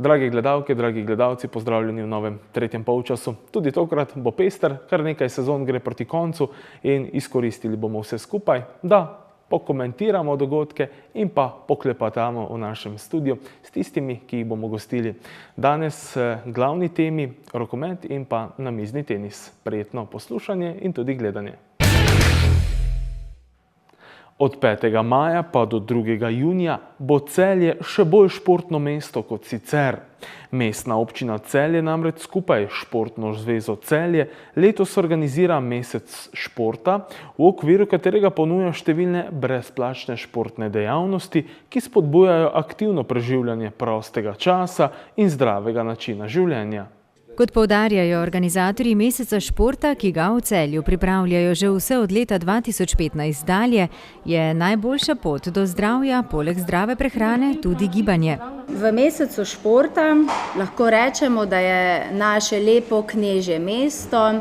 Dragi gledalke, dragi gledalci, pozdravljeni v novem tretjem polčasu. Tudi tokrat bo pester, kar nekaj sezon gre proti koncu in izkoristili bomo vse skupaj, da pokomentiramo dogodke in pa poklepatamo v našem studiu s tistimi, ki jih bomo gostili. Danes glavni temi rokomet in pa namizni tenis. Prijetno poslušanje in tudi gledanje. Od 5. maja pa do 2. junija bo Celje še bolj športno mesto kot sicer. Mestna občina Celje namreč skupaj s Športno zvezo Celje letos organizira mesec športa, v okviru katerega ponuja številne brezplačne športne dejavnosti, ki spodbujajo aktivno preživljanje prostega časa in zdravega načina življenja. Kot poudarjajo organizatorji meseca športa, ki ga v Celju pripravljajo že vse od leta 2015 dalje, je najboljša pot do zdravja, poleg zdrave prehrane, tudi gibanje. V mesecu športa lahko rečemo, da je naše lepo knežje mesto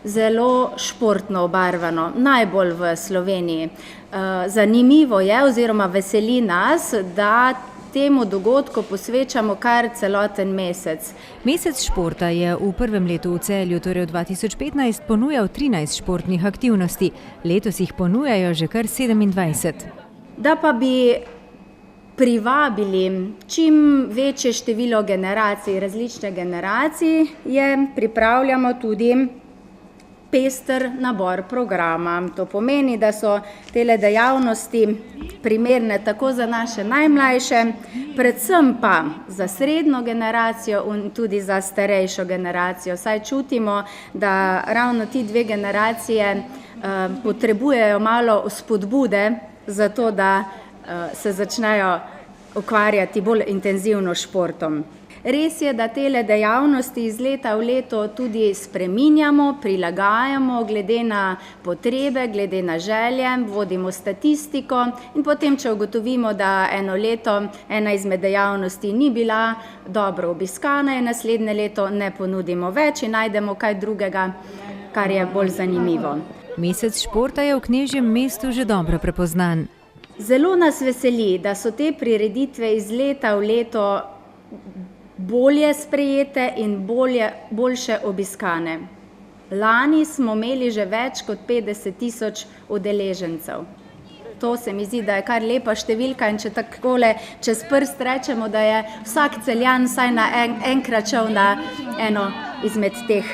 zelo športno obarvano, najbolj v Sloveniji. Zanimivo je oziroma veseli nas, da temu dogodku posvečamo kar celoten mesec. Mesec športa je v prvem letu v Celju, torej v 2015, ponujal 13 športnih aktivnosti. Letos jih ponujajo že kar 27. Da pa bi privabili čim večje število generacij, različne generacije, pripravljamo tudi pester nabor programa. To pomeni, da so tele dejavnosti primerne tako za naše najmlajše, predvsem pa za srednjo generacijo in tudi za starejšo generacijo. Saj čutimo, da ravno ti dve generacije potrebujejo malo spodbude za to, da se začnejo ukvarjati bolj intenzivno s športom. Res je, da tele dejavnosti iz leta v leto tudi spreminjamo, prilagajamo glede na potrebe, glede na želje, vodimo statistiko in potem, če ugotovimo, da eno leto ena izmed dejavnosti ni bila dobro obiskana, je naslednje leto ne ponudimo več in najdemo kaj drugega, kar je bolj zanimivo. Mesec športa je v knežjem mestu že dobro prepoznan. Zelo nas veseli, da so te prireditve iz leta v leto bolje sprejete in boljše obiskane. Lani smo imeli že več kot 50.000 udeležencev. To se mi zdi, da je kar lepa številka in če takole čez prst rečemo, da je vsak Celjan vsaj na enkrat šel na eno izmed teh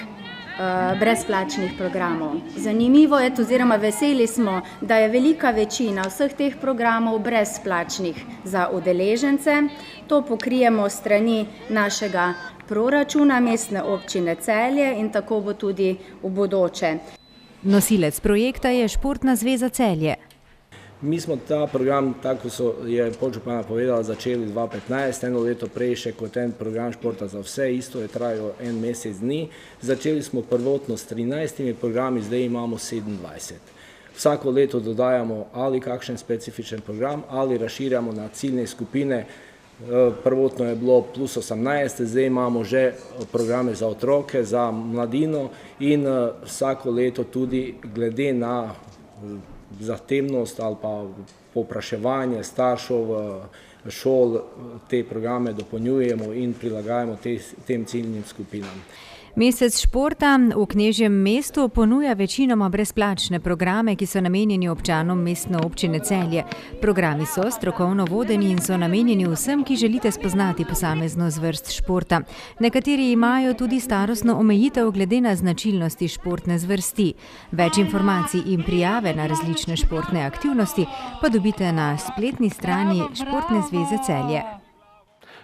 brezplačnih programov. Zanimivo je, oziroma veseli smo, da je velika večina vseh teh programov brezplačnih za udeležence. To pokrijemo strani našega proračuna Mestne občine Celje in tako bo tudi v bodoče. Nosilec projekta je Športna zveza Celje. Mi smo ta program, tako je podžupana povedala, začeli 2015, eno leto prej še kot en program športa za vse, isto je trajalo en mesec dni. Začeli smo prvotno s 13 programi, zdaj imamo 27. Vsako leto dodajamo ali kakšen specifičen program, ali razširjamo na ciljne skupine. Prvotno je bilo plus 18, zdaj imamo že programe za otroke, za mladino in vsako leto tudi glede na zahtevnost ali pa povpraševanje staršev šol te programe dopolnjujemo in prilagajamo tem ciljnim skupinam. Mesec športa v knežjem mestu ponuja večinoma brezplačne programe, ki so namenjeni občanom Mestne občine Celje. Programi so strokovno vodeni in so namenjeni vsem, ki želite spoznati posamezno zvrst športa. Nekateri imajo tudi starostno omejitev glede na značilnosti športne zvrsti. Več informacij in prijave na različne športne aktivnosti pa dobite na spletni strani Športne zveze Celje.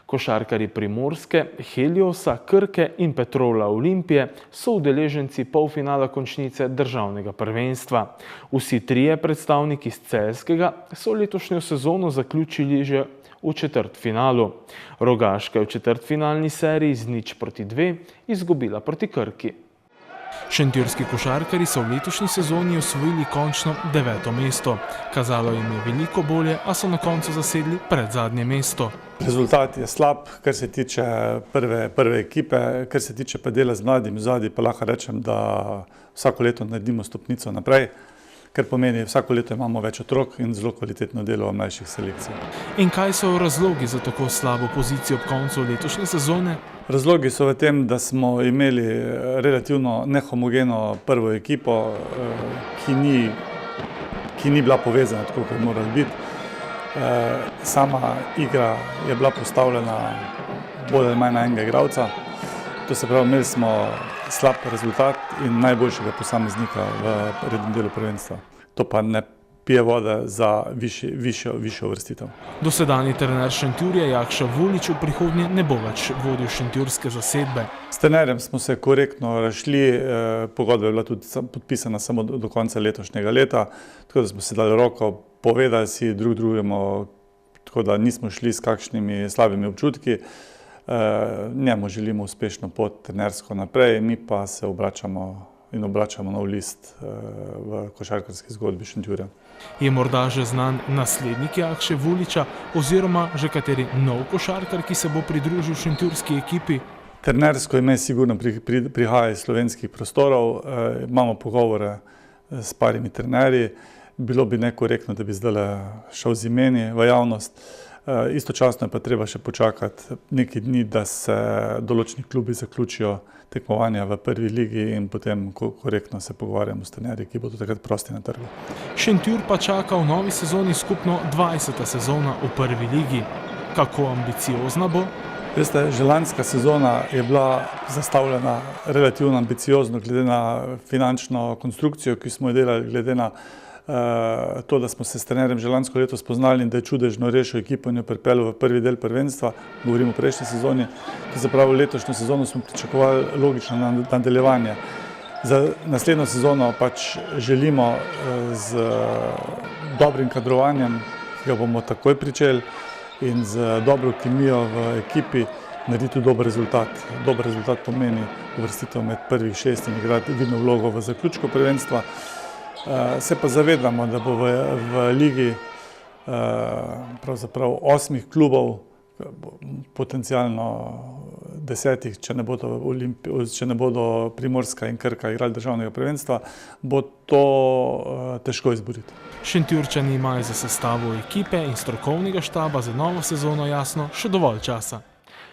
Košarkarji Primorske, Heliosa, Krke in Petrola Olimpije so udeleženci polfinala končnice državnega prvenstva. Vsi trije predstavniki iz Celjskega so letošnjo sezono zaključili že v četrtfinalu. Rogaška je v četrtfinalni seriji z 0-2 izgubila proti Krki. Šentjurski košarkarji so v letošnji sezoni osvojili končno 9. mesto. Kazalo jim je veliko bolje, a so na koncu zasedli predzadnje mesto. Rezultat je slab, kar se tiče prve ekipe, kar se tiče pa dela z mladimi zadnji, pa lahko rečem, da vsako leto naredimo stopnico naprej. kar pomeni, vsako leto imamo več otrok in zelo kvalitetno delo v mlajših selekcijah. In kaj so razlogi za tako slabo pozicijo ob koncu letošnje sezone? Razlogi so v tem, da smo imeli relativno nehomogeno prvo ekipo, ki ni bila povezana tako, kot je morala biti. Sama igra je bila postavljena bolj ali manj na enega igralca. To se pravi, imeli smo slab rezultat in najboljšega posameznika v rednem delu prvenstva. To pa ne pije vode za višjo uvrstitev. Dosedanji trener Šentjurja Jakša Vulič v prihodnje ne bo več vodil šentjurske zasedbe. S trenerjem smo se korektno razšli, pogodba je bila tudi podpisana samo do konca letošnjega leta, tako da smo si dali roko, povedali si drugemu, tako da nismo šli s kakšnimi slabimi občutki. Njemu želimo uspešno pot trenersko naprej, mi pa se obračamo nov list v košarkarski zgodbi Šentjurja. Je morda že znan naslednik Jakše Vuliča oziroma že kateri nov košarkar, ki se bo pridružil šentjurski ekipi? Trenersko ime sigurno prihaja iz slovenskih prostorov, imamo pogovore s parimi trenerji, bilo bi nekorektno, da bi zdaj šel z imeni v javnost. Istočasno je pa treba še počakati nekaj dni, da se določeni klubi zaključijo tekmovanja v prvi ligi in potem korektno se pogovarjamo s trenerji, ki bodo takrat prosti na trgu. Šentjur pa čaka v novi sezoni skupno 20. sezona v prvi ligi. Kako ambiciozna bo? Veste, že lanska sezona je bila zastavljena relativno ambiciozno glede na finančno konstrukcijo, ki smo jo delali, glede na to, da smo se s trenerjem že lansko leto spoznali in da je čudežno rešil ekipo in jo pripeljal v prvi del prvenstva, govorimo o prejšnji sezoni, to se pravi letošnjo sezono smo pričakovali logično nadaljevanje. Za naslednjo sezono pač želimo z dobrim kadrovanjem, ki ga bomo takoj pričeli, in z dobro kemijo v ekipi narediti dober rezultat. Dober rezultat pomeni uvrstitev med prvih 6 in igrati vidno vlogo v zaključku prvenstva. Se pa zavedamo, da bo v ligi pravzaprav 8 klubov, potencialno 10, če ne bodo Primorska in Krka igrali državnega prvenstva, bo to težko izboriti. Šentjurčani imajo za sestavo ekipe in strokovnega štaba za novo sezono jasno še dovolj časa.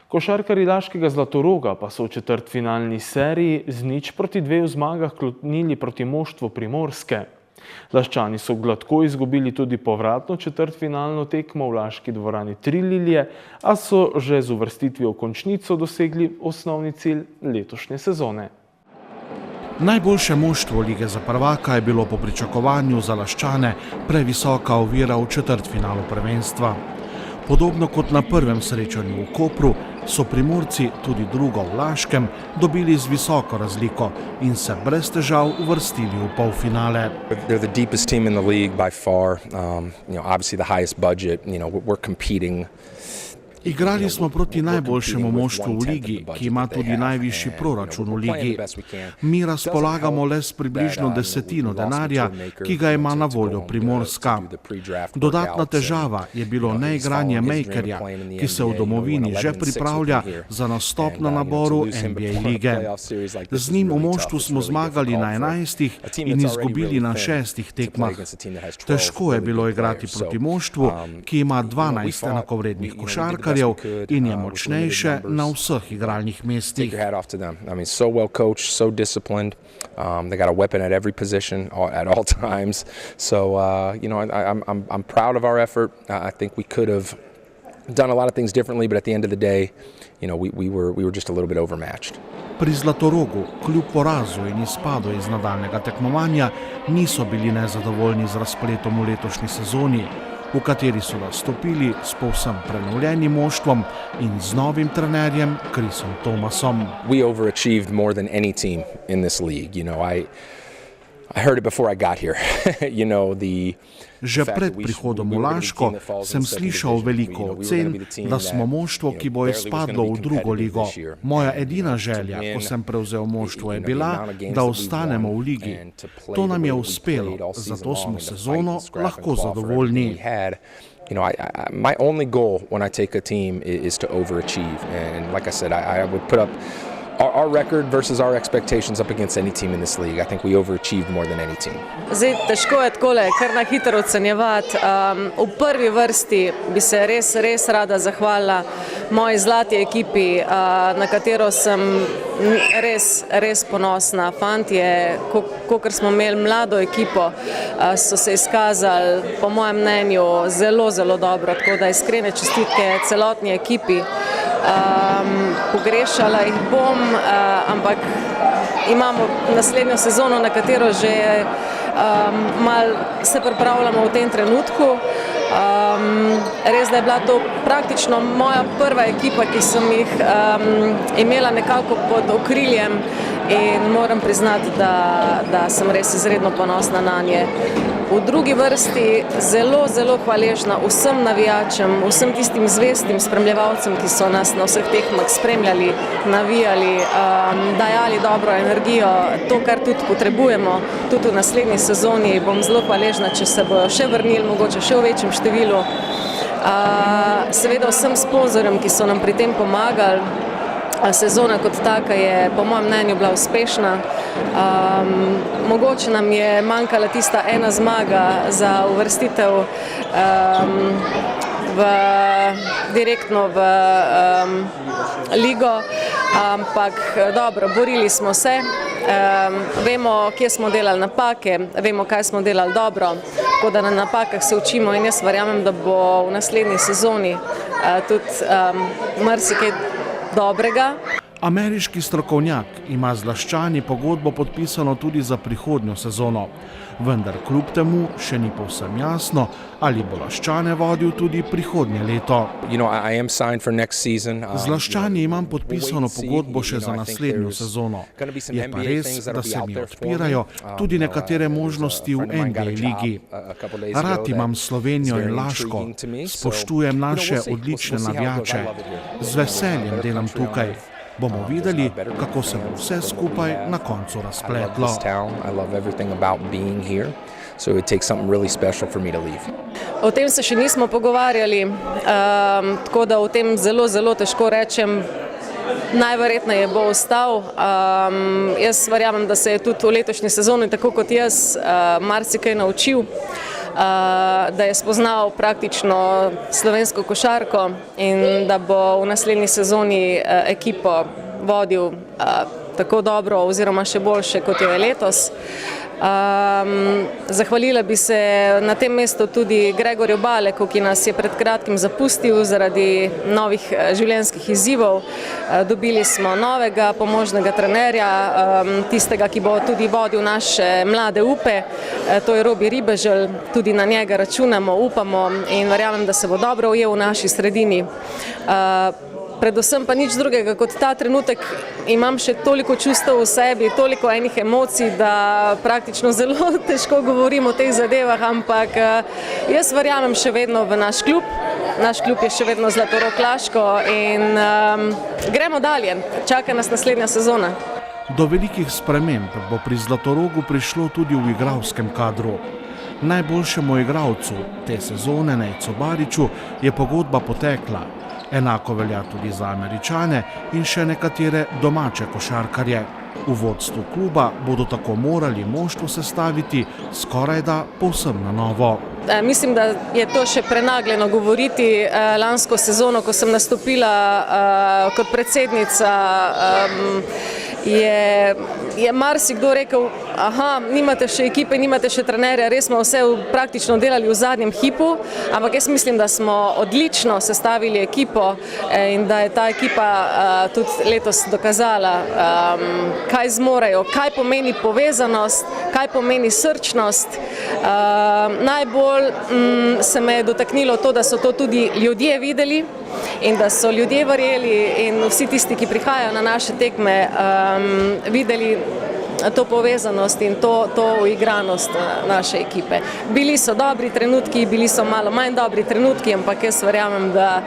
Košarkarji Laškega Zlatoroga pa so v četrtfinalni seriji z 0-2 v zmagah klonili proti moštvu Primorske. Laščani so gladko izgubili tudi povratno četrtfinalno tekmo v Laški dvorani Tri Lilije, a so že z uvrstitvijo v končnico dosegli osnovni cilj letošnje sezone. Najboljše moštvo lige za prvaka je bilo po pričakovanju za Laščane previsoka ovira v četrtfinalu prvenstva. Podobno kot na prvem srečanju v Kopru, so Primorci tudi drugo v Laškem dobili z visoko razliko in se brez težav uvrstili v polfinale. They're the deepest team in the league by far. Obviously the highest budget. We're competing. Igrali smo proti najboljšemu moštvu v ligi, ki ima tudi najvišji proračun v ligi. Mi razpolagamo le s približno desetino denarja, ki ga ima na voljo Primorska. Dodatna težava je bilo neigranje Makerja, ki se v domovini že pripravlja za nastop na naboru NBA lige. Z njim v moštvu smo zmagali na 11 in izgubili na 6 tekmah. Težko je bilo igrati proti moštvu, ki ima 12 enakovrednih košarkarjev in je močnejše na vseh igralnih mestih. So well coached, so disciplined. They got a weapon at every position at all times. So I'm proud of our effort. I think we could have done a lot of things differently, but at the end of the day, we were just a little bit overmatched. Pri Zlatorogu, kljub porazu in izpadu iz nadaljnega tekmovanja, niso bili nezadovoljni z razpletom v letošnji sezoni, v kateri so nastopili s povsem prenovljenim moštvom in z novim trenerjem Chrisom Thomasom. We overachieved more than any team in this league. I heard it before I got here. Že pred prihodom v Laško sem slišal veliko ocen, da smo moštvo, ki bo izpadlo v drugo ligo. Moja edina želja, ko sem prevzel moštvo, je bila, da ostanemo v ligi. To nam je uspelo, zato smo sezono lahko zadovoljni. My only goal when I take a team is to overachieve. And like I said, I would put up Our record versus our expectations up against any team in this league. I think we overachieved more than any team. Zdaj, težko je takole, kar na hitro ocenjevati. V prvi vrsti bi se res rada zahvalila moji zlati ekipi, na katero sem res ponosna. Fantje, kakor smo imeli mlado ekipo, so se izkazali, po mojem mnenju, zelo dobro, tako da iskrene čestitke celotni ekipi. Pogrešala jih bom, ampak imamo naslednjo sezono, na katero že malo se pripravljamo v tem trenutku. Res, da je bila to praktično moja prva ekipa, ki sem jih imela nekako pod okriljem in moram priznati, da sem res izredno ponosna na nje. V drugi vrsti zelo hvaležna vsem navijačem, vsem tistim zvestim spremljevalcem, ki so nas na vseh tekmah spremljali, navijali, dajali dobro energijo, to, kar tudi potrebujemo, tudi v naslednji sezoni. Bom zelo hvaležna, če se bojo še vrnili, mogoče še v večjem številu. Seveda vsem sponzorjem, ki so nam pri tem pomagali. Sezona kot taka je po mojem mnenju bila uspešna. Mogoče nam je manjkala tista ena zmaga za uvrstitev direktno v ligo, ampak dobro, borili smo se. Vemo, kje smo delali napake, vemo, kaj smo delali dobro, tako da na napakah se učimo in jaz verjamem, da bo v naslednji sezoni tudi marsikaj dobrega. Ameriški strokovnjak ima z Laščani pogodbo podpisano tudi za prihodnjo sezono, vendar kljub temu še ni povsem jasno, ali bo Laščane vodil tudi prihodnje leto. Z Laščani imam podpisano pogodbo še za naslednjo sezono. Je pa res, da se mi odpirajo tudi nekatere možnosti v NBA ligi. Rad imam Slovenijo in Laško, spoštujem naše odlične navijače. Z veseljem delam tukaj. Bomo videli, kako se bo vse skupaj na koncu razpletlo. O tem se še nismo pogovarjali, tako da o tem zelo težko rečem. Najverjetneje bo ostal. Jaz verjamem, da se je tudi v letošnji sezoni, tako kot jaz, marsikaj naučil, da je spoznal praktično slovensko košarko in da bo v naslednji sezoni ekipo vodil tako dobro oziroma še boljše, kot jo je letos. Zahvalila bi se na tem mestu tudi Gregorju Baleku, ki nas je pred kratkim zapustil zaradi novih življenjskih izzivov. Dobili smo novega pomožnega trenerja, tistega, ki bo tudi vodil naše mlade upe, to je Robi Ribeželj. Tudi na njega računamo, upamo in verjamem, da se bo dobro ujel v naši sredini. Predvsem pa nič drugega kot ta trenutek imam še toliko čustev v sebi, toliko enih emocij, da praktično zelo težko govorim o teh zadevah, ampak jaz verjamem še vedno v naš klub. Naš klub je še vedno Zlatorog Laško in gremo dalje, čaka nas naslednja sezona. Do velikih sprememb bo pri Zlatorogu prišlo tudi v igralskem kadru. Najboljšemu igralcu te sezone, Nejcu Bariču, je pogodba potekla. Enako velja tudi za Američane in še nekatere domače košarkarje. V vodstvu kluba bodo tako morali moštvo sestaviti skorajda povsem na novo. Mislim, da je to še prenagljeno govoriti. Lansko sezono, ko sem nastopila kot predsednica, je marsikdo rekel, nimate še ekipe, nimate še trenerja, res smo vse praktično delali v zadnjem hipu, ampak jaz mislim, da smo odlično sestavili ekipo in da je ta ekipa tudi letos dokazala, kaj zmorejo, kaj pomeni povezanost, kaj pomeni srčnost. Najbolj se me je dotaknilo to, da so to tudi ljudje videli in da so ljudje verjeli in vsi tisti, ki prihajajo na naše tekme, videli to povezanost in to uigranost naše ekipe. Bili so dobri trenutki, bili so malo manj dobri trenutki, ampak jaz verjamem, da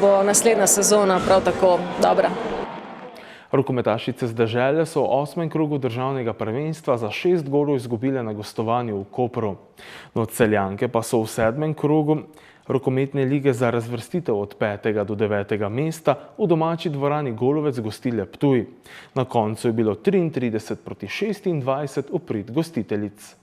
bo naslednja sezona prav tako dobra. Rokometašice z dežele so v 8. krogu državnega prvenstva za 6 golov izgubile na gostovanju v Kopru. No, Celjanke pa so v 7. krogu Rokometne lige za razvrstitev od 5. do 9. mesta v domači dvorani Golovec gostile Ptuj. Na koncu je bilo 33-26 v prid gostiteljic.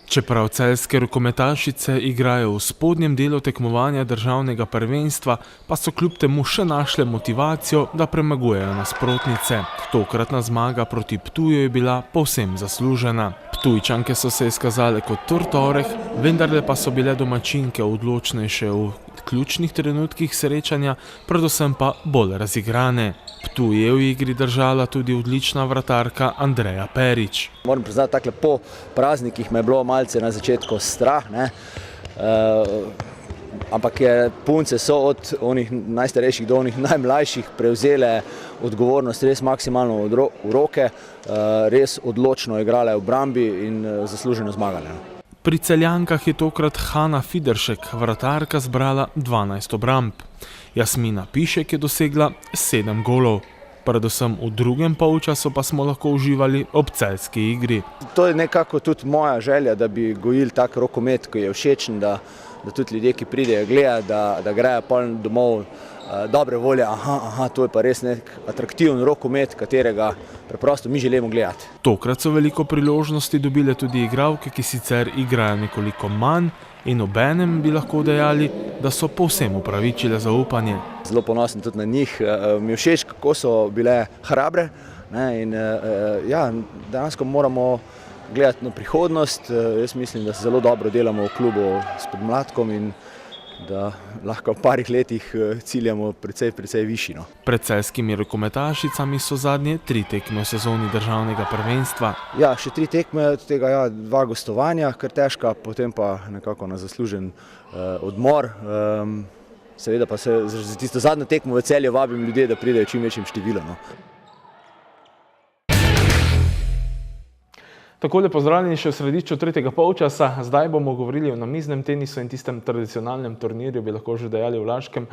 Čeprav celjske rokometašice igrajo v spodnjem delu tekmovanja državnega prvenstva, pa so kljub temu še našle motivacijo, da premagujejo nasprotnice. Tokratna zmaga proti Ptuju je bila povsem zaslužena. Ptujčanke so se izkazale kot trd oreh, vendarle pa so bile domačinke odločnejše v ključnih trenutkih srečanja, predvsem pa bolj razigrane. Ptuj je v igri držala tudi odlična vratarka Andreja Perič. Moram priznati, takle po praznikih me je bilo malce na začetku strah, ne? Ampak punce so od onih najstarejših do onih najmlajših prevzele odgovornost res maksimalno v roke, res odločno igrale v obrambi in zasluženo zmagale. Pri Celjankah je tokrat Hana Fideršek, vratarka, zbrala 12 obramb. Jasmina Pišek je dosegla 7 golov. Predvsem v drugem polčasu pa smo lahko uživali ob celjski igri. To je nekako tudi moja želja, da bi gojili tak rokomet, ki je všečen, da tudi ljudje, ki pridejo gledati, da grejo pol domov dobre volje, to je pa res nek atraktiven rokomet, katerega preprosto mi želimo gledati. Tokrat so veliko priložnosti dobile tudi igralke, ki sicer igrajo nekoliko manj, in obenem bi lahko dejali, da so povsem upravičile zaupanje. Zelo ponosen tudi na njih, mi je všeč, kako so bile hrabre, in dejansko moramo gledati na prihodnost. Jaz mislim, da se zelo dobro delamo v klubu s podmladkom in da lahko v parih letih ciljamo precej višino. Pred celjskimi rokometašicami so zadnje 3 tekme v sezoni državnega prvenstva. Ja, še 3 tekme, od tega 2 gostovanja, kar težka, potem pa nekako na zaslužen odmor. Seveda pa se za tisto zadnjo tekmo v Celju vabim ljudje, da pridejo čim večjim številom. Takole pozdravljeni še v središču tretjega polčasa. Zdaj bomo govorili o namiznem tenisu in tistem tradicionalnem turnirju, bi lahko že dejali v Laškem.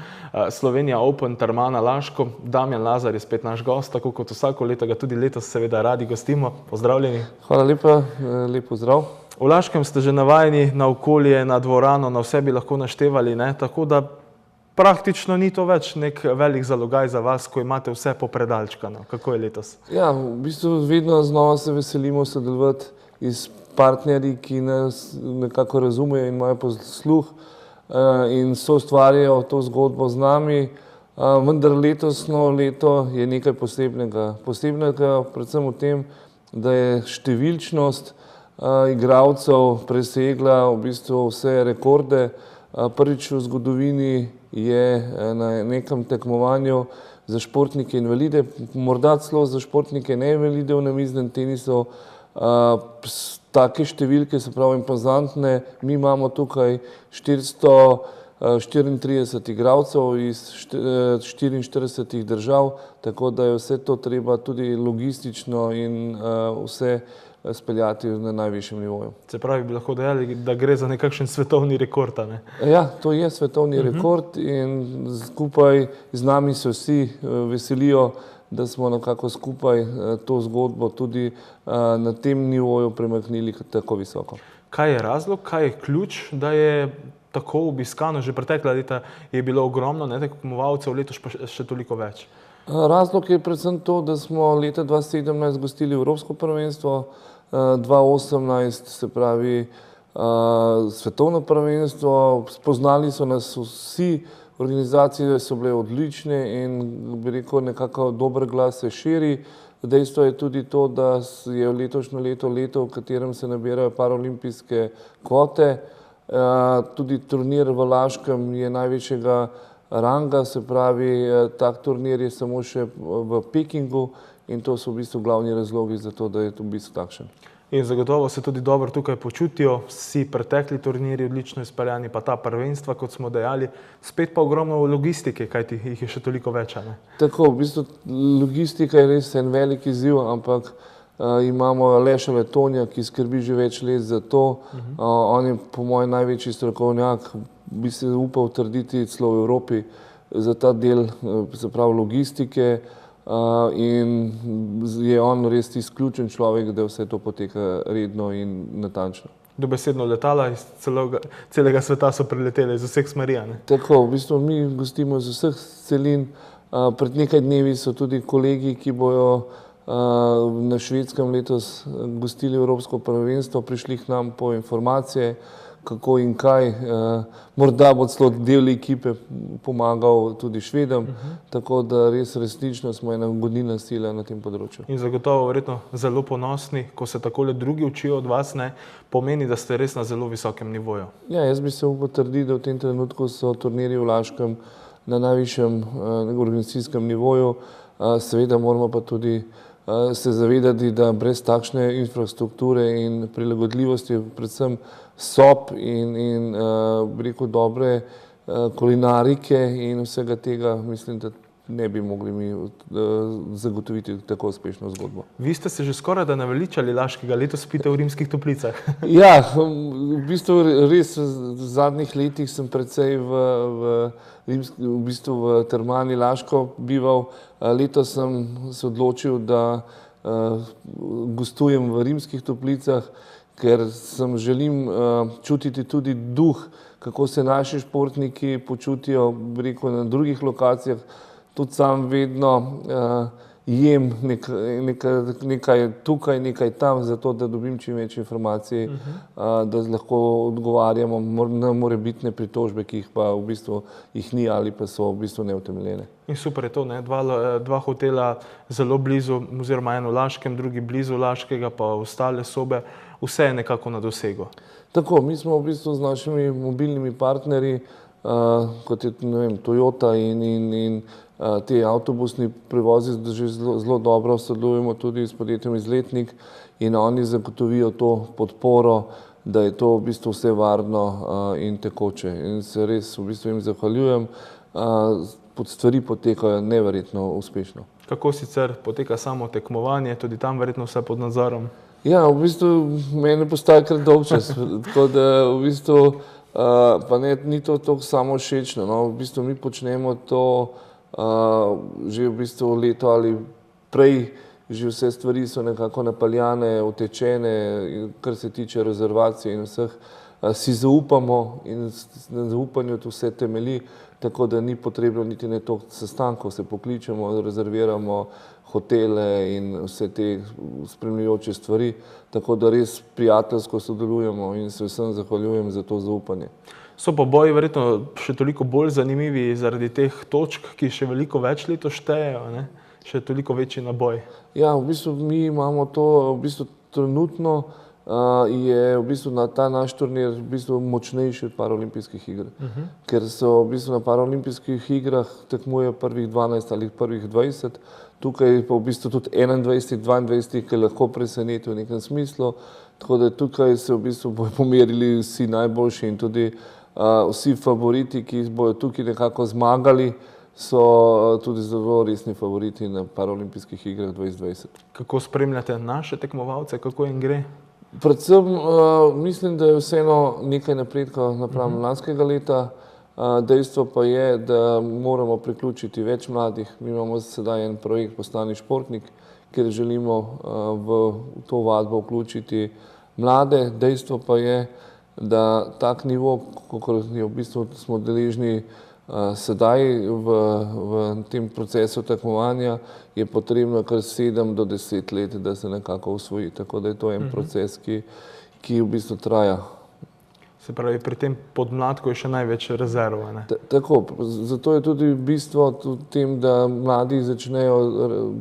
Slovenija Open Termana Laško. Damjan Lazar je spet naš gost, tako kot vsako leto ga tudi letos seveda radi gostimo. Pozdravljeni. Hvala lepa, lep pozdrav. V Laškem ste že navajeni na okolje, na dvorano, na vse bi lahko naštevali, ne? Tako da praktično ni to več nek velik zalogaj za vas, ko imate vse popredalčkano. Kako je letos? Ja, v bistvu vedno znova se veselimo sodelovati s partnerji, ki nas nekako razumejo in imajo posluh in soustvarjajo to zgodbo z nami. Vendar letosno leto je nekaj posebnega. Posebnega predvsem v tem, da je številčnost igralcev presegla v bistvu vse rekorde. Prvič v zgodovini je na nekem tekmovanju za športnike invalide, morda celo za športnike neinvalide v namiznem tenisu. Take številke so prav impozantne. Mi imamo tukaj 434 igralcev iz 44 držav, tako da je vse to treba tudi logistično in vse speljati na najvišjem nivoju. Se pravi, bi lahko dejali, da gre za nekakšen svetovni rekord, ne? Ja, to je svetovni rekord in skupaj z nami se vsi veselijo, da smo nekako skupaj to zgodbo tudi na tem nivoju premaknili tako visoko. Kaj je razlog, kaj je ključ, da je tako obiskano? Že pretekla leta je bilo ogromno tekmovalcev, letos pa še toliko več. Razlog je predvsem to, da smo leta 2017 gostili Evropsko prvenstvo, 2018 se pravi svetovno prvenstvo. Spoznali so nas vsi, organizacije so bile odlične in bi rekel nekako dober glas se širi. Dejstvo je tudi to, da je letošnje leto leto, v katerem se nabirajo paraolimpijske kvote. Tudi turnir v Laškem je največjega ranga, se pravi, tak turnir je samo še v Pekingu in to so v bistvu glavni razlogi za to, da je to v bistvu takšen. In zagotovo se tudi dobro tukaj počutijo, vsi pretekli turniri odlično izpeljani, pa ta prvenstva, kot smo dejali, spet pa ogromno logistike, kajti jih je še toliko več, ne? Tako, v bistvu logistika je res en velik izziv, ampak imamo Aleša Letonja, ki skrbi že več let za to. On je po mojem največji strokovnjak, bi se upal trditi celo v Evropi za ta del, se pravi logistike, in je on res izključen človek, da vse to poteka redno in natančno. dobesedno letala iz celega sveta so priletele, iz vseh smeri. Tako, v bistvu mi gostimo iz vseh celin. Pred nekaj dnevi so tudi kolegi, ki bojo na Švedskem letos gostili Evropsko prvenstvo, prišli k nam po informacije, kako in kaj. Morda bo celo del ekipe pomagal tudi Švedom, tako da resnično smo ena gonilna sila na tem področju. In zagotovo verjetno zelo ponosni, ko se takole drugi učijo od vas, pomeni, da ste res na zelo visokem nivoju. Ja, jaz bi se upal trditi, da v tem trenutku so turnirji v Laškem na najvišjem organizacijskem nivoju. Seveda moramo pa tudi se zavedati, da brez takšne infrastrukture in prilagodljivosti, predvsem sob in rekel dobre kulinarike in vsega tega, mislim, da ne bi mogli mi zagotoviti tako uspešno zgodbo. Vi ste se že skoraj da naveličali Laškega, letos spite v Rimskih Toplicah. Ja, v bistvu res v zadnjih letih sem precej v termani Laško bival. Letos sem se odločil, da gostujem v Rimskih Toplicah, ker želim čutiti tudi duh, kako se naši športniki počutijo, rekel, na drugih lokacijah. Tudi sam vedno jem nekaj tukaj, nekaj tam, zato da dobim čim več informacij, da lahko odgovarjamo na morebitne pritožbe, ki jih pa v bistvu jih ni ali pa so v bistvu neutemeljene. In super je to, dva hotela zelo blizu, oziroma eno v Laškem, drugi blizu Laškega, pa ostale sobe, vse je nekako na dosegu. Tako, mi smo v bistvu z našimi mobilnimi partnerji, kot je Toyota in te avtobusni prevozi, že zelo dobro sodelujemo tudi s podjetjem Izletnik in oni zagotovijo to podporo, da je to v bistvu vse varno in tekoče. In se res v bistvu jim zahvaljujem, stvari potekajo neverjetno uspešno. Kako sicer poteka samo tekmovanje, tudi tam verjetno vse pod nadzorom? Ja, v bistvu meni postaja kar dolgčas, tako da v bistvu pa ni to tako samo všečno. V bistvu mi počnemo to že v bistvu leto ali prej, že vse stvari so nekako napeljane, utečene, kar se tiče rezervacij in vseh. Si zaupamo in na zaupanju to vse temelji, tako da ni potrebno niti ne toliko sestankov, se pokličemo, rezerviramo hotele in vse te spremljajoče stvari, tako da res prijateljsko sodelujemo in se vsem zahvaljujem za to zaupanje. So pa boji verjetno še toliko bolj zanimivi zaradi teh točk, ki še veliko več letos štejejo, še toliko večji naboj. Ja, v bistvu mi imamo to, v bistvu trenutno je v bistvu na ta naš turnir v bistvu močnejši od paraolimpijskih iger. Ker so v bistvu na paraolimpijskih igrah tekmuje prvih 12 ali prvih 20, tukaj pa v bistvu tudi 21, 22, ki lahko presenetijo v nekem smislu, tako da tukaj se v bistvu bojo pomerili vsi najboljši in tudi vsi favoriti, ki bojo tukaj nekako zmagali, so tudi zelo resni favoriti na paraolimpijskih igrah 2020. Kako spremljate naše tekmovalce, kako jim gre? Predvsem mislim, da je vseeno nekaj napredka napram lanskega leta. Dejstvo pa je, da moramo priključiti več mladih. Mi imamo sedaj en projekt Postani športnik, kjer želimo v to vadbo vključiti mlade. Dejstvo pa je, da tak nivo, kakor v bistvu smo deležni sedaj v tem procesu tekmovanja, je potrebno kar 7 do 10 let, da se nekako usvoji. Tako da je to en proces, ki v bistvu traja. Se pravi, pri tem podmladku je še največ rezerv, ne? Tako, zato je tudi bistvo v tem, da mladi začnejo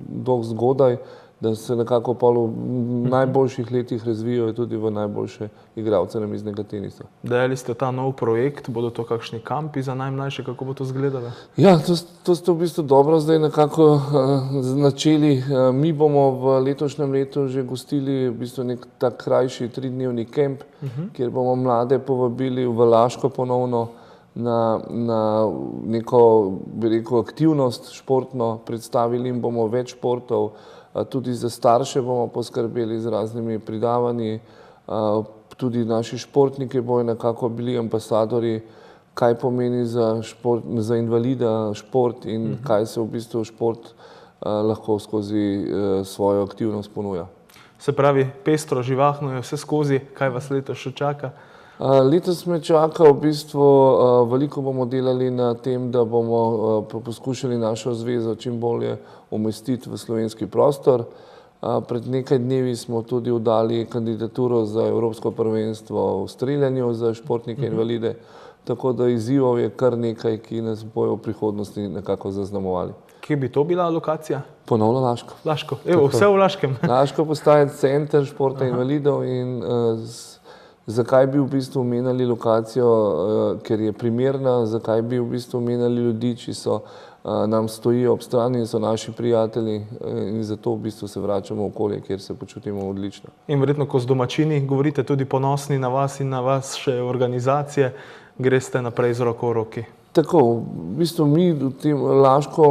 dolgo zgodaj, da se nekako v najboljših letih razvijajo tudi v najboljše igralce namiznega tenisa. Dejali ste ta nov projekt, bodo to kakšni kampi za najmlajše, kako bo to izgledalo? Ja, to ste v bistvu dobro zdaj nekako začeli. Mi bomo v letošnjem letu že gostili v bistvu nek tak krajši 3-dnevni kemp, kjer bomo mlade povabili v Laško ponovno na neko, bi rekel, aktivnost športno, predstavili jim bomo več športov, tudi za starše bomo poskrbeli z raznimi pridavanji, tudi naši športniki bojo nekako bili ambasadori, kaj pomeni za invalida šport in kaj se v bistvu šport lahko skozi svojo aktivnost ponuja. Se pravi, pestro, živahno je vse skozi. Kaj vas letos še čaka? Letos me čaka v bistvu, veliko bomo delali na tem, da bomo poskušali našo zvezo čim bolje umestiti v slovenski prostor. Pred nekaj dnevi smo tudi oddali kandidaturo za Evropsko prvenstvo v streljanju za športnike invalide, tako da izzivov je kar nekaj, ki nas bojo v prihodnosti nekako zaznamovali. Kje bi to bila lokacija? Ponovno Laško. Laško, evo, vse v Laškem. Laško postaje center športa invalidov in zakaj bi v bistvu omenjali lokacijo, ker je primerna, zakaj bi v bistvu omenjali ljudi, či so nam stojijo ob strani in so naši prijatelji in zato v bistvu se vračamo v okolje, kjer se počutimo odlično. In verjetno, ko z domačini govorite tudi ponosni na vas in na vas še organizacije, greste naprej z roko v roki. Tako, v bistvu mi v tem Laško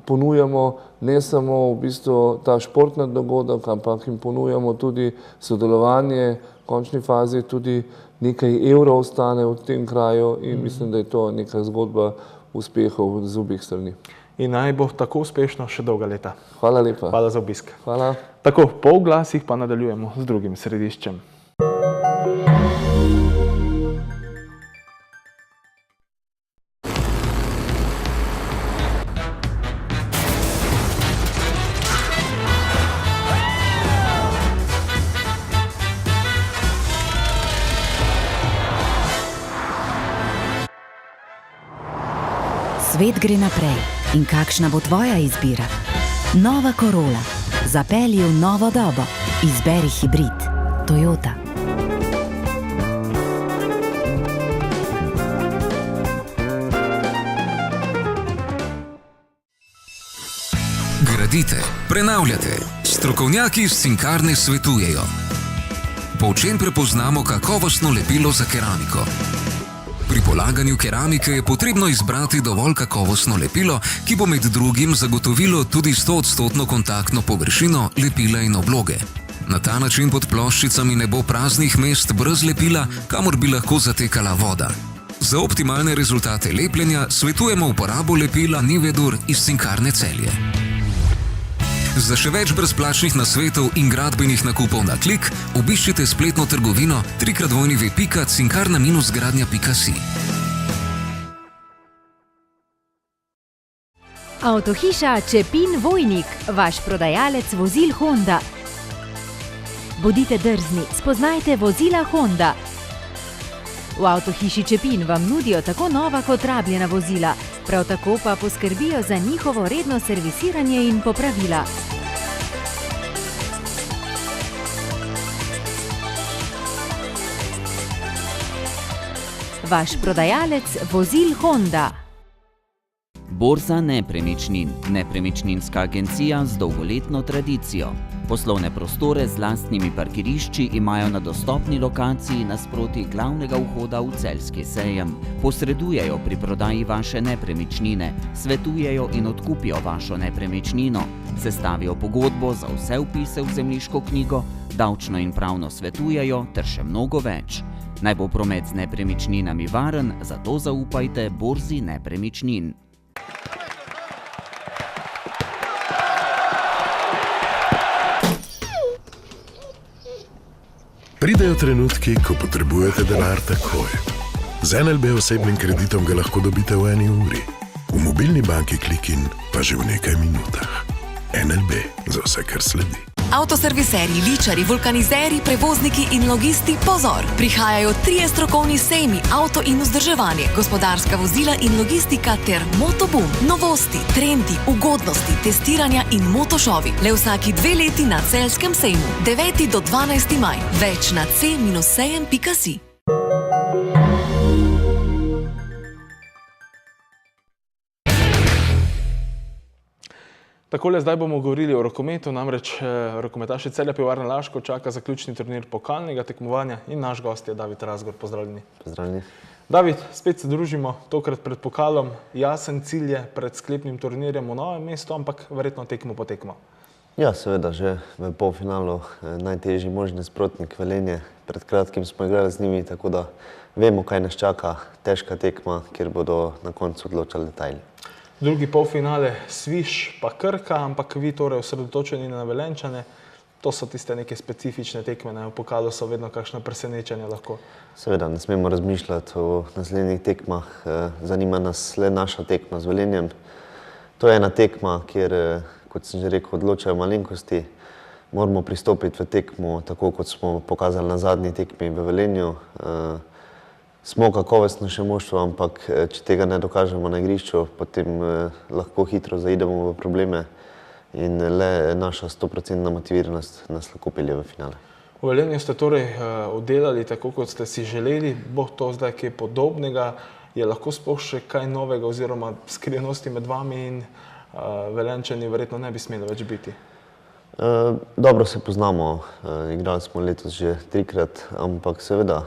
ponujamo ne samo v bistvu ta športni dogodek, ampak jim ponujamo tudi sodelovanje, v končni fazi tudi nekaj evrov ostane v tem kraju in mislim, da je to neka zgodba uspehov z obeh strani. In naj bo tako uspešno še dolga leta. Hvala lepa. Hvala za obisk. Hvala. Tako, po oglasih pa nadaljujemo z drugim središčem. Svet gre naprej. In kakšna bo tvoja izbira? Nova Corolla. Zapelji v novo dobo. Izberi hibrid. Toyota. Gradite, prenavljate. Strokovnjaki iz Cinkarne svetujejo. Po čem prepoznamo kakovostno lepilo za keramiko? Pri polaganju keramike je potrebno izbrati dovolj kakovostno lepilo, ki bo med drugim zagotovilo tudi 100% kontaktno površino lepila in obloge. Na ta način pod ploščicami ne bo praznih mest brez lepila, kamor bi lahko zatekala voda. Za optimalne rezultate lepljenja svetujemo uporabo lepila Nivedur iz Cinkarne Celje. Za še več brezplačnih nasvetov in gradbenih nakupov na klik, obiščite spletno trgovino www.cinkarna-gradnja.si. Avtohiša Čepin Vojnik, vaš prodajalec vozil Honda. Bodite drzni, spoznajte vozila Honda. V Avtohiši Čepin vam nudijo tako nova kot rabljena vozila, prav tako pa poskrbijo za njihovo redno servisiranje in popravila. Vaš prodajalec vozil Honda. Borza nepremičnin, nepremičninska agencija z dolgoletno tradicijo. Poslovne prostore z lastnimi parkirišči imajo na dostopni lokaciji nasproti glavnega vhoda v celjski sejem. Posredujejo pri prodaji vaše nepremičnine, svetujejo in odkupijo vašo nepremičnino, sestavijo pogodbo za vse vpise v zemljiško knjigo, davčno in pravno svetujejo ter še mnogo več. Naj bo promet z nepremičninami varen, zato zaupajte Borzi nepremičnin. Pridejo trenutki, ko potrebujete denar takoj. Z NLB osebnim kreditom ga lahko dobite v 1 uri. V mobilni banki Klikin pa že v nekaj minutah. NLB za vse, kar sledi. Avtoserviserji, ličari, vulkanizeri, prevozniki in logisti, pozor! Prihajajo 3 strokovni sejmi, avto in vzdrževanje, gospodarska vozila in logistika ter Motoboom. Novosti, trendi, ugodnosti, testiranja in motošovi. Le vsaki 2 leti na celjskem sejmu. 9. do 12. maj. Več na c-sejem.si. Takole, zdaj bomo govorili o rokometu, namreč rokometaši Celja Pivovarna Laško čaka zaključni turnir pokalnega tekmovanja in naš gost je David Razgor. Pozdravljeni. Pozdravljeni. David, spet se družimo, tokrat pred pokalom. Jasen cilj je pred sklepnim turnirjem v Novem mestu, ampak verjetno tekmo po tekmo. Ja, seveda, že v polfinalu najtežji možni nasprotnik Velenje. Pred kratkim smo igrali z njimi, tako da vemo, kaj nas čaka. Težka tekma, kjer bodo na koncu odločali detajli. Drugi polfinale Sviš pa Krka, ampak vi torej osredotočeni na Velenjčane. to so tiste neke specifične tekme, v pokalu so vedno kakšno presenečenje lahko. Seveda, ne smemo razmišljati o naslednjih tekmah, zanima nas le naša tekma z Velenjem. To je ena tekma, kjer, kot sem že rekel, odločajo malenkosti. Moramo pristopiti v tekmo tako, kot smo pokazali na zadnji tekmi v Velenju. Smo kakovostno še moštvo, ampak če tega ne dokažemo na igrišču, potem lahko hitro zaidemo v probleme in le naša 100% motiviranost nas lahko pelje v finale. V Velenju ste torej oddelali tako, kot ste si želeli, bo to zdaj kaj podobnega, je lahko sploh še kaj novega oziroma skrivnosti med vami in Velenjčani verjetno ne bi smeli več biti? Dobro se poznamo, igrali smo letos že 3-krat, ampak seveda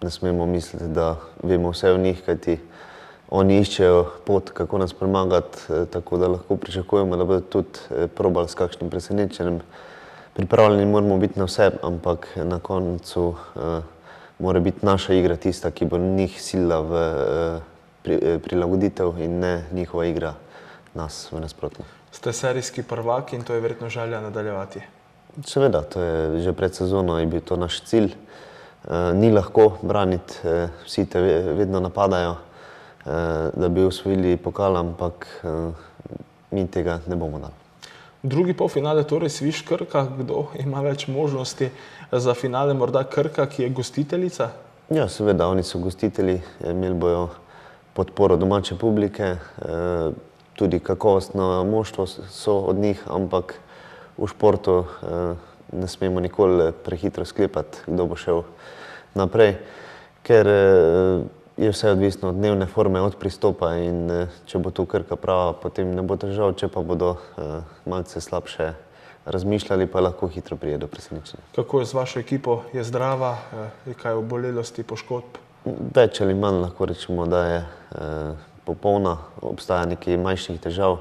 ne smemo misliti, da vemo vse o njih, kajti oni iščejo pot, kako nas premagati, tako da lahko pričakujemo, da bodo tudi probali s kakšnim presenečenjem. Pripravljeni moramo biti na vse, ampak na koncu mora biti naša igra tista, ki bo njih silila v prilagoditev in ne njihova igra nas v nasprotno. Ste serijski prvak in to je verjetno želja nadaljevati? Seveda, to je že pred sezono je bil to naš cilj. Ni lahko braniti, vsi te vedno napadajo, da bi osvojili pokal, ampak mi tega ne bomo dali. Drugi polfinale torej Sviš Krka, kdo ima več možnosti za finale, morda Krka, ki je gostiteljica? Ja, seveda, oni so gostitelji, imeli bojo podporo domače publike, tudi kakovostno moštvo so od njih, ampak v športu ne smemo nikoli prehitro sklepati, kdo bo šel naprej, ker je vse odvisno od dnevne forme, od pristopa in če bo tu Krka prava, potem ne bo težav, če pa bodo malce slabše razmišljali, pa lahko hitro prije do presenečenja. Kako je z vašo ekipo? Je zdrava? Je kaj obolelosti, poškodb? Več ali manj lahko rečemo, da je popolna, obstaja nekaj manjših težav,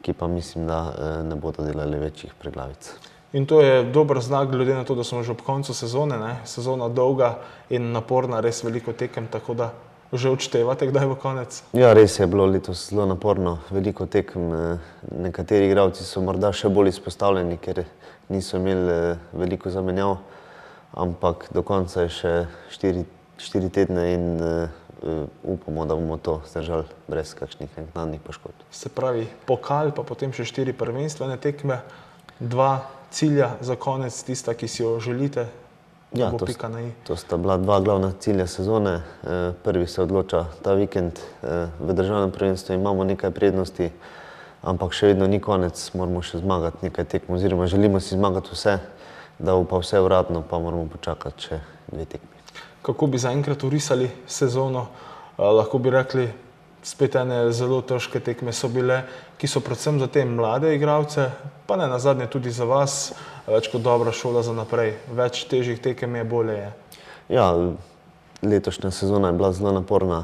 ki pa mislim, da ne bodo delali večjih preglavic. In to je dober znak, glede na to, da smo že ob koncu sezone, sezona dolga in naporna, res veliko tekem, tako da že odštevate, kdaj bo konec? Ja, res je bilo letos zelo naporno, veliko tekem. Nekateri igralci so morda še bolj izpostavljeni, ker niso imeli veliko zamenjav, ampak do konca je še 4 tedne in upamo, da bomo to zdržali brez kakšnih naknadnih poškodb. Se pravi, pokal, pa potem še 4 prvenstvene tekme, 2 cilja za konec, tista, ki si jo želite, Ja, bo pika na i. to sta bila 2 glavna cilja sezone. Prvi se odloča ta vikend. V državnem prvenstvu imamo nekaj prednosti, ampak še vedno ni konec, moramo še zmagati nekaj tekm, oziroma želimo si zmagati vse, da bo pa vse uradno, pa moramo počakati še 2 tekmi. Kako bi zaenkrat orisali sezono? Lahko bi rekli, spet ene zelo težke tekme so bile, ki so predvsem za te mlade igralce, pa ne nazadnje tudi za vas, več kot dobra šola za naprej. Več težjih tekem je, bolje je. Ja, letošnja sezona je bila zelo naporna,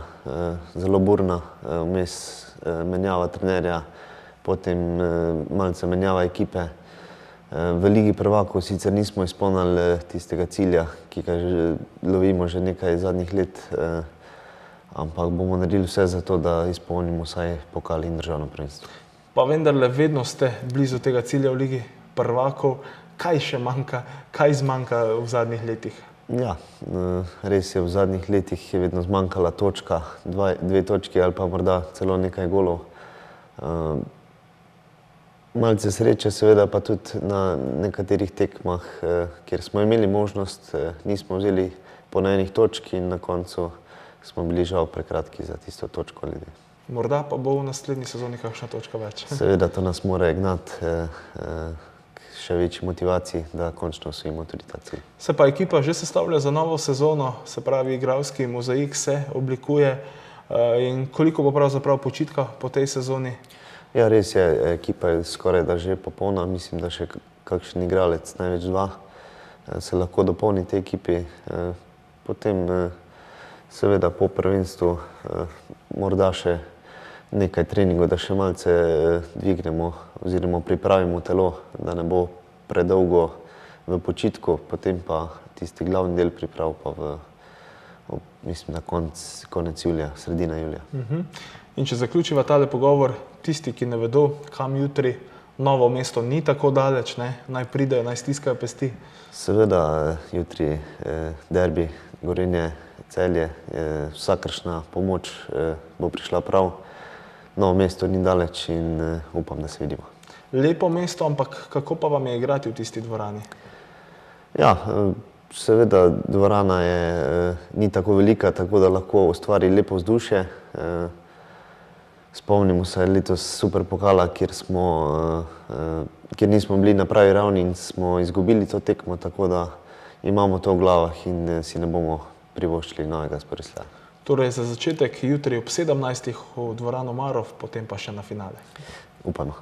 zelo burna, vmes menjava trenerja, potem malce menjava ekipe. V Ligi prvakov sicer nismo izpolnili tistega cilja, ki ga lovimo že nekaj zadnjih let, ampak bomo naredili vse za to, da izpolnimo vsaj pokal in državno prvenstvo. Pa vendarle vedno ste blizu tega cilja v Ligi prvakov. Kaj še manjka, kaj zmanjka v zadnjih letih? Ja, res je, v zadnjih letih je vedno zmanjkala točka, 2 točki ali pa morda celo nekaj golov. Malce sreče seveda pa tudi na nekaterih tekmah, kjer smo imeli možnost, nismo vzeli po enih točk in na koncu smo bili žal prekratki za tisto točko ali dve. Morda pa bo v naslednji sezoni kakšna točka več. Seveda to nas mora gnati k še večji motivaciji, da končno osvojimo tudi ta cilj. Se pa ekipa že sestavlja za novo sezono, se pravi igralski mozaik se oblikuje in koliko bo pravzaprav počitka po tej sezoni? Ja, res je, ekipa je skoraj da že popolna, mislim, da še kakšen igralec, največ 2, se lahko dopolni tej ekipi. Potem seveda po prvenstvu morda še nekaj treningov, da še malce dvignemo oziroma pripravimo telo, da ne bo predolgo v počitku, potem pa tisti glavni del priprav pa mislim, na konec julija, sredina julija. In če zaključiva tale pogovor, tisti, ki ne vedo, kam jutri Novo mesto ni tako daleč, ne? Naj pridejo, naj stiskajo pesti. Seveda, jutri derbi Gorenje, Celje, vsakršna pomoč bo prišla prav. Novo mesto ni daleč in upam, da se vidimo. Lepo mesto, ampak kako pa vam je igrati v tisti dvorani? Ja, seveda dvorana ni tako velika, tako da lahko ustvari lepo vzdušje. Spomnimo se letos super pokala, kjer nismo bili na pravi ravni in smo izgubili to tekmo, tako da imamo to v glavah in si ne bomo privoščili novega spodrsljanja. Torej za začetek jutri ob 17. v dvorano Marof, potem pa še na finale. Upamo.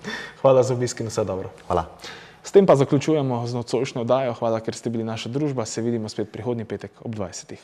Hvala za obisk in vse dobro. Hvala. S tem pa zaključujemo z nocojšnjo oddajo. Hvala, ker ste bili naša družba. Se vidimo spet prihodnji petek ob 20.